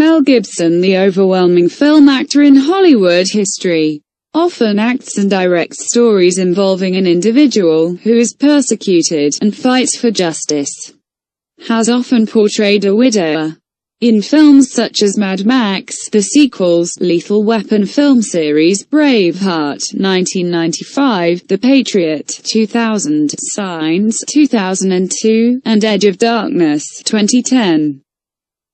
Mel Gibson the overwhelming film actor in Hollywood history. Often acts and directs stories involving an individual who is persecuted and fights for justice. Has often portrayed a widower. In films such as Mad Max, the sequels, Lethal Weapon film series, Braveheart, 1995, The Patriot, 2000, Signs, 2002, and Edge of Darkness, 2010.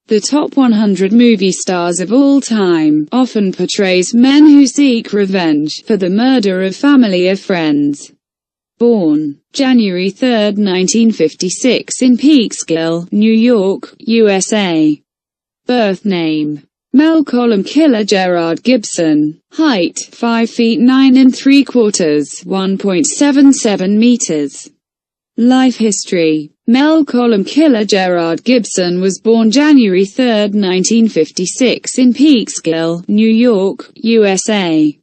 The top 100 movie stars of all time, often portrays men who seek revenge for the murder of family or friends. Born January 3, 1956 in Peekskill, New York, USA. Birth name: Mel Killer Gerard Gibson. Height: 5 feet 9 3/4, 1.77 meters. Life history: Mel Killer Gerard Gibson was born January 3, 1956 in Peekskill, New York, USA.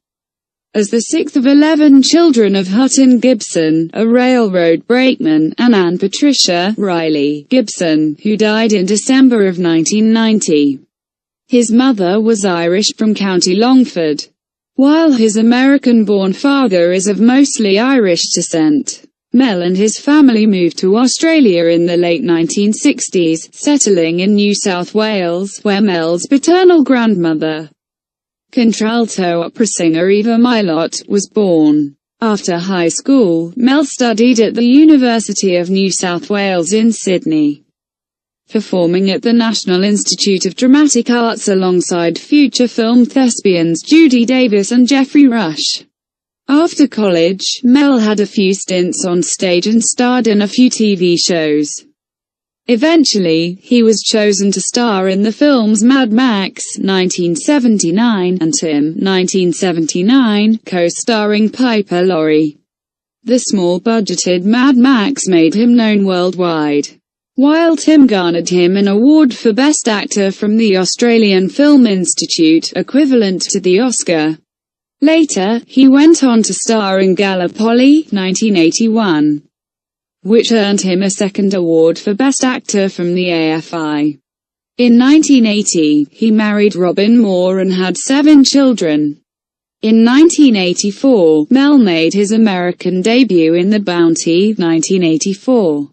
As the sixth of 11 children of Hutton Gibson, a railroad brakeman, and Anne Patricia Riley Gibson, who died in December of 1990. His mother was Irish from County Longford, while his American-born father is of mostly Irish descent. Mel and his family moved to Australia in the late 1960s, settling in New South Wales, where Mel's paternal grandmother, contralto opera singer Eva Milot, was born. After high school, Mel studied at the University of New South Wales in Sydney, performing at the National Institute of Dramatic Arts alongside future film thespians Judy Davis and Geoffrey Rush. After college, Mel had a few stints on stage and starred in a few TV shows. Eventually, he was chosen to star in the films Mad Max, 1979, and Tim, 1979, co-starring Piper Laurie. The small-budgeted Mad Max made him known worldwide, while Tim garnered him an award for Best Actor from the Australian Film Institute, equivalent to the Oscar. Later, he went on to star in Gallipoli, 1981, which earned him a second award for Best Actor from the AFI. In 1980, he married Robin Moore and had 7 children. In 1984, Mel made his American debut in The Bounty, 1984,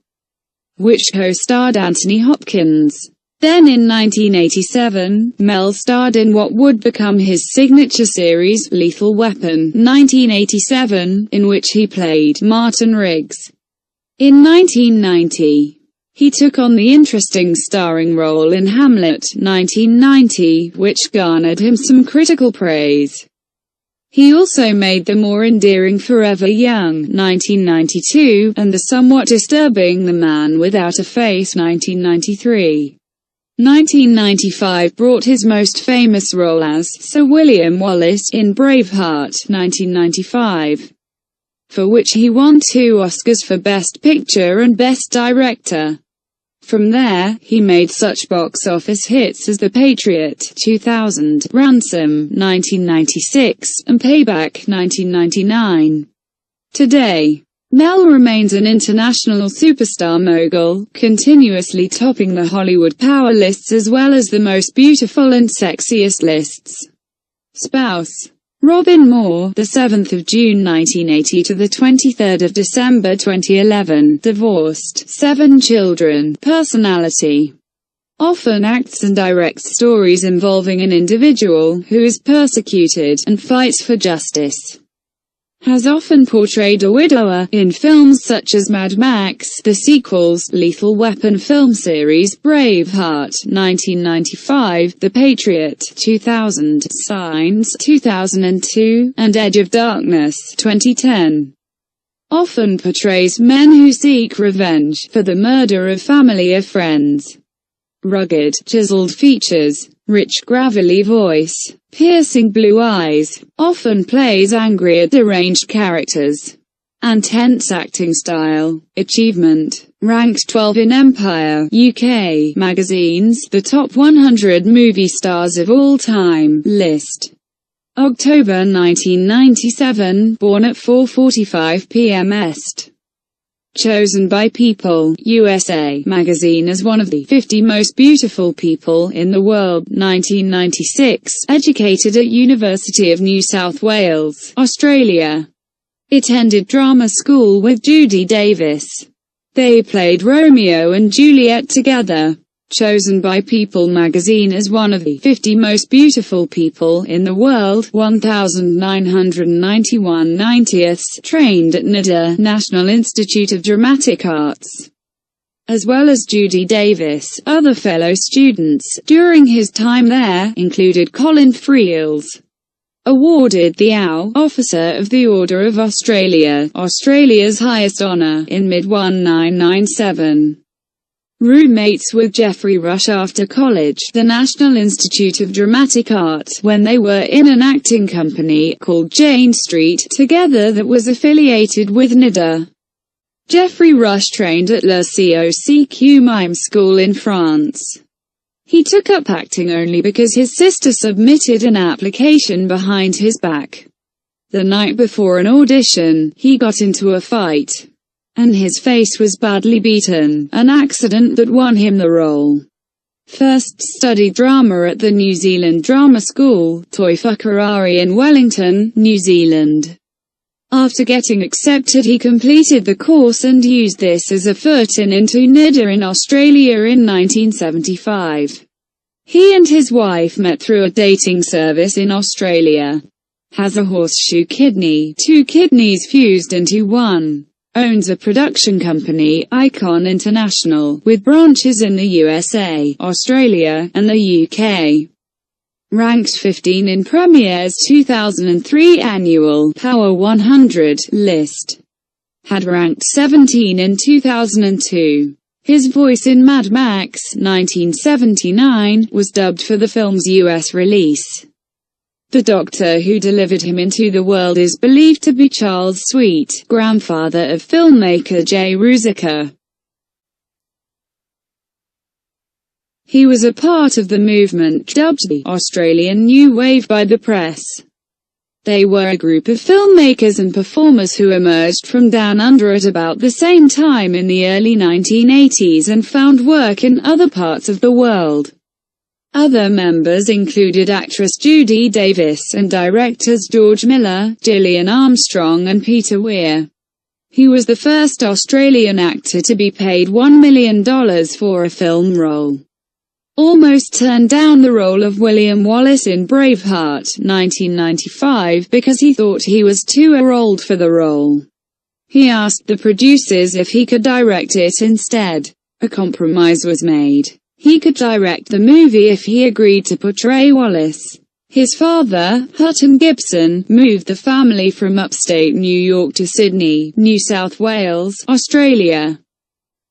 which co-starred Anthony Hopkins. Then in 1987, Mel starred in what would become his signature series, Lethal Weapon, 1987, in which he played Martin Riggs. In 1990, he took on the interesting starring role in Hamlet, 1990, which garnered him some critical praise. He also made the more endearing Forever Young, 1992, and the somewhat disturbing The Man Without a Face, 1993. 1995 brought his most famous role as Sir William Wallace in Braveheart, 1995, for which he won 2 Oscars for Best Picture and Best Director. From there, he made such box office hits as The Patriot, 2000, Ransom, 1996, and Payback, 1999. Today, Mel remains an international superstar mogul, continuously topping the Hollywood power lists as well as the most beautiful and sexiest lists. Spouse: Robin Moore, the 7th of June 1980 to the 23rd of December 2011. Divorced, 7 children. Personality: often acts and directs stories involving an individual who is persecuted and fights for justice. Has often portrayed a widower, in films such as Mad Max, the sequels, Lethal Weapon film series, Braveheart, 1995, The Patriot, 2000, Signs, 2002, and Edge of Darkness, 2010. Often portrays men who seek revenge for the murder of family or friends. Rugged, chiseled features, rich gravelly voice, piercing blue eyes, often plays angry or deranged characters, and tense acting style. Achievement: ranked 12 in Empire, UK magazine's The Top 100 Movie Stars of All Time list. October 1997, born at 4:45 p.m. Est. Chosen by People, USA magazine as one of the 50 most beautiful people in the world, 1996, educated at University of New South Wales, Australia. Attended drama school with Judy Davis. They played Romeo and Juliet together. Chosen by People magazine as one of the 50 most beautiful people in the world, 1991 90ths, trained at NIDA, National Institute of Dramatic Arts. As well as Judy Davis, other fellow students, during his time there, included Colin Friels. Awarded the OW, Officer of the Order of Australia, Australia's highest honour, in mid-1997. Roommates with Geoffrey Rush after college, the National Institute of Dramatic Art, when they were in an acting company called Jane Street together that was affiliated with NIDA. Geoffrey Rush trained at La COCQ Mime School in France. He took up acting only because his sister submitted an application behind his back. The night before an audition, he got into a fight, and his face was badly beaten, an accident that won him the role. First studied drama at the New Zealand Drama School, Toi Whakaari in Wellington, New Zealand. After getting accepted, he completed the course and used this as a foot in into NIDA in Australia in 1975. He and his wife met through a dating service in Australia. Has a horseshoe kidney, 2 kidneys fused into one. Owns a production company, Icon International, with branches in the USA, Australia, and the UK. Ranked 15 in Premier's 2003 annual Power 100 list. Had ranked 17 in 2002. His voice in Mad Max 1979 was dubbed for the film's US release. The doctor who delivered him into the world is believed to be Charles Sweet, grandfather of filmmaker Jay Ruzicka. He was a part of the movement dubbed the Australian New Wave by the press. They were a group of filmmakers and performers who emerged from down under at about the same time in the early 1980s and found work in other parts of the world. Other members included actress Judy Davis and directors George Miller, Gillian Armstrong and Peter Weir. He was the first Australian actor to be paid $1 million for a film role. Almost turned down the role of William Wallace in Braveheart, 1995, because he thought he was too old for the role. He asked the producers if he could direct it instead. A compromise was made. He could direct the movie if he agreed to portray Wallace. His father, Hutton Gibson, moved the family from upstate New York to Sydney, New South Wales, Australia.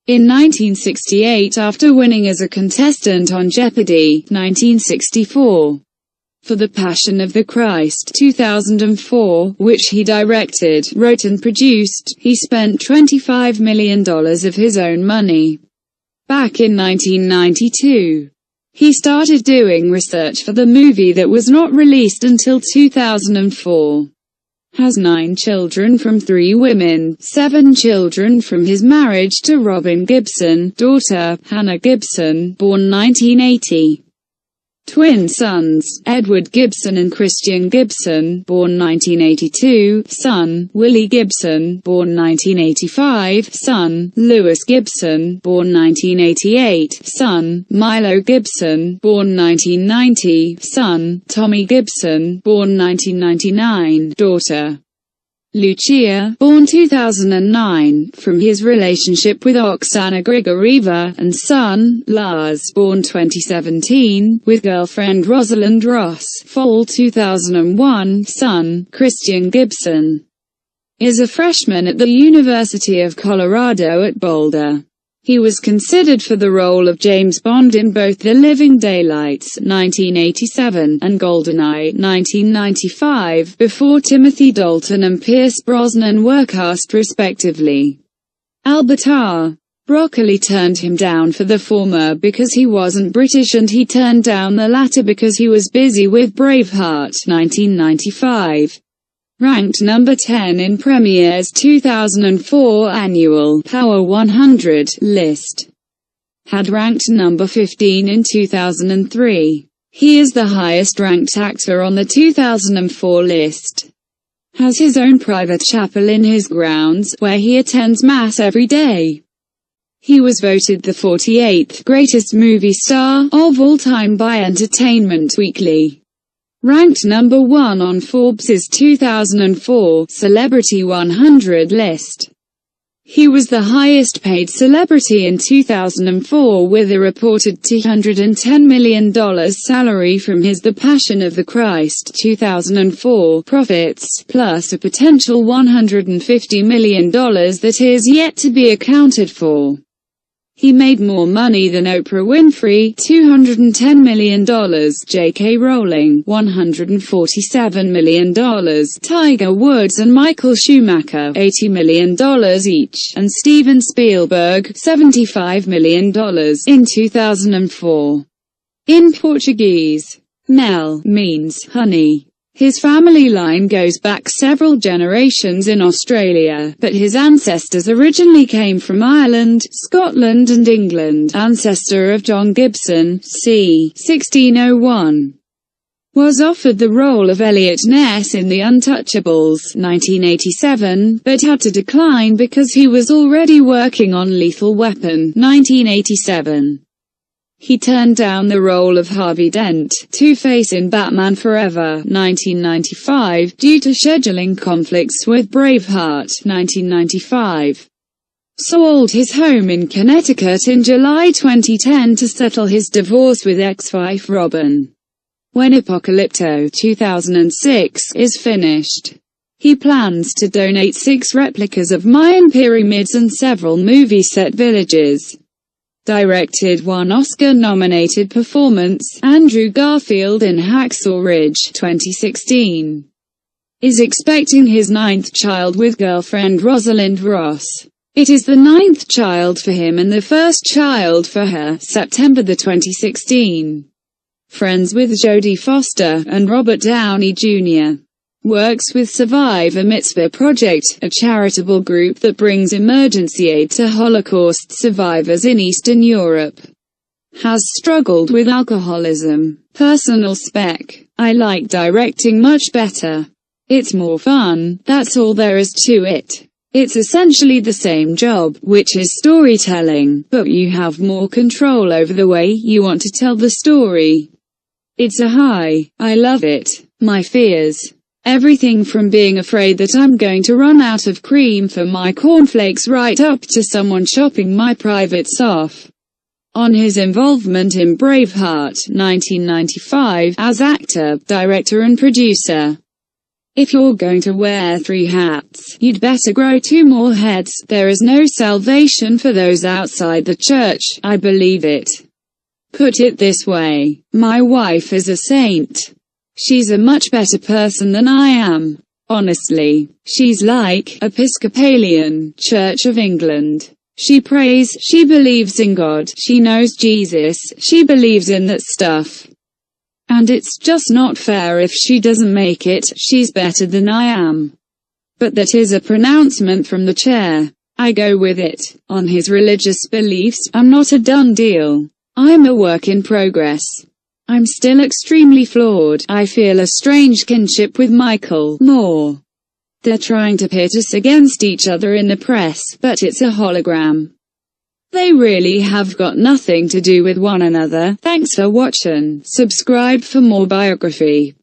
In 1968 after winning as a contestant on Jeopardy! 1964. For The Passion of the Christ 2004, which he directed, wrote and produced, he spent $25 million of his own money. Back in 1992, he started doing research for the movie that was not released until 2004. Has 9 children from 3 women, 7 children from his marriage to Robin Gibson, daughter, Hannah Gibson, born 1980. Twin sons, Edward Gibson and Christian Gibson, born 1982, son, Willie Gibson, born 1985, son, Lewis Gibson, born 1988, son, Milo Gibson, born 1990, son, Tommy Gibson, born 1999, daughter, Lucia, born 2009, from his relationship with Oksana Grigorieva, and son, Lars, born 2017, with girlfriend Rosalind Ross, fall 2001, son, Christian Gibson. Is a freshman at the University of Colorado at Boulder. He was considered for the role of James Bond in both The Living Daylights, 1987, and GoldenEye, 1995, before Timothy Dalton and Pierce Brosnan were cast respectively. Albert R. Broccoli turned him down for the former because he wasn't British, and he turned down the latter because he was busy with Braveheart, 1995. Ranked number 10 in Premiere's 2004 annual Power 100 list. Had ranked number 15 in 2003. He is the highest-ranked actor on the 2004 list. Has his own private chapel in his grounds, where he attends Mass every day. He was voted the 48th greatest movie star of all time by Entertainment Weekly. Ranked number 1 on Forbes' 2004 Celebrity 100 list. He was the highest-paid celebrity in 2004 with a reported $210 million salary from his The Passion of the Christ 2004 profits, plus a potential $150 million that is yet to be accounted for. He made more money than Oprah Winfrey, $210 million, J.K. Rowling, $147 million, Tiger Woods and Michael Schumacher, $80 million each, and Steven Spielberg, $75 million, in 2004. In Portuguese, Mel means honey. His family line goes back several generations in Australia, but his ancestors originally came from Ireland, Scotland and England. Ancestor of John Gibson, c. 1601. Was offered the role of Eliot Ness in The Untouchables, 1987, but had to decline because he was already working on Lethal Weapon, 1987. He turned down the role of Harvey Dent, Two-Face in Batman Forever, 1995, due to scheduling conflicts with Braveheart, 1995. Sold his home in Connecticut in July 2010 to settle his divorce with ex-wife Robin. When Apocalypto 2006 is finished, he plans to donate 6 replicas of Mayan pyramids and several movie-set villages. Directed one Oscar-nominated performance, Andrew Garfield in Hacksaw Ridge, 2016. Is expecting his 9th child with girlfriend Rosalind Ross. It is the 9th child for him and the first child for her, September 2016. Friends with Jodie Foster and Robert Downey Jr. Works with Survive a Mitzvah Project, a charitable group that brings emergency aid to Holocaust survivors in Eastern Europe. Has struggled with alcoholism. Personal spec. I like directing much better. It's more fun, that's all there is to it. It's essentially the same job, which is storytelling, but you have more control over the way you want to tell the story. It's a high. I love it. My fears. Everything from being afraid that I'm going to run out of cream for my cornflakes right up to someone chopping my privates off. On his involvement in Braveheart, 1995, as actor, director and producer. If you're going to wear 3 hats, you'd better grow 2 more heads. There is no salvation for those outside the church, I believe it. Put it this way, my wife is a saint. She's a much better person than I am. Honestly, she's like, Episcopalian, Church of England. She prays, she believes in God, she knows Jesus, she believes in that stuff. And it's just not fair if she doesn't make it, she's better than I am. But that is a pronouncement from the chair. I go with it. On his religious beliefs, I'm not a done deal. I'm a work in progress. I'm still extremely flawed. I feel a strange kinship with Michael Moore. They're trying to pit us against each other in the press, but it's a hologram. They really have got nothing to do with one another. Thanks for watching. Subscribe for more biography.